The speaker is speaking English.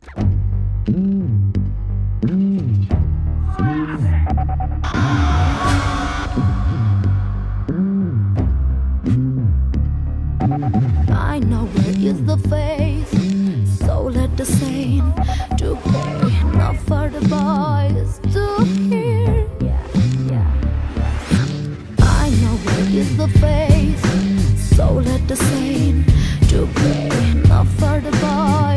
I know where is the face, so let the same to play, not for the boys to hear. I know where is the face, so let the same to play, not for the boys.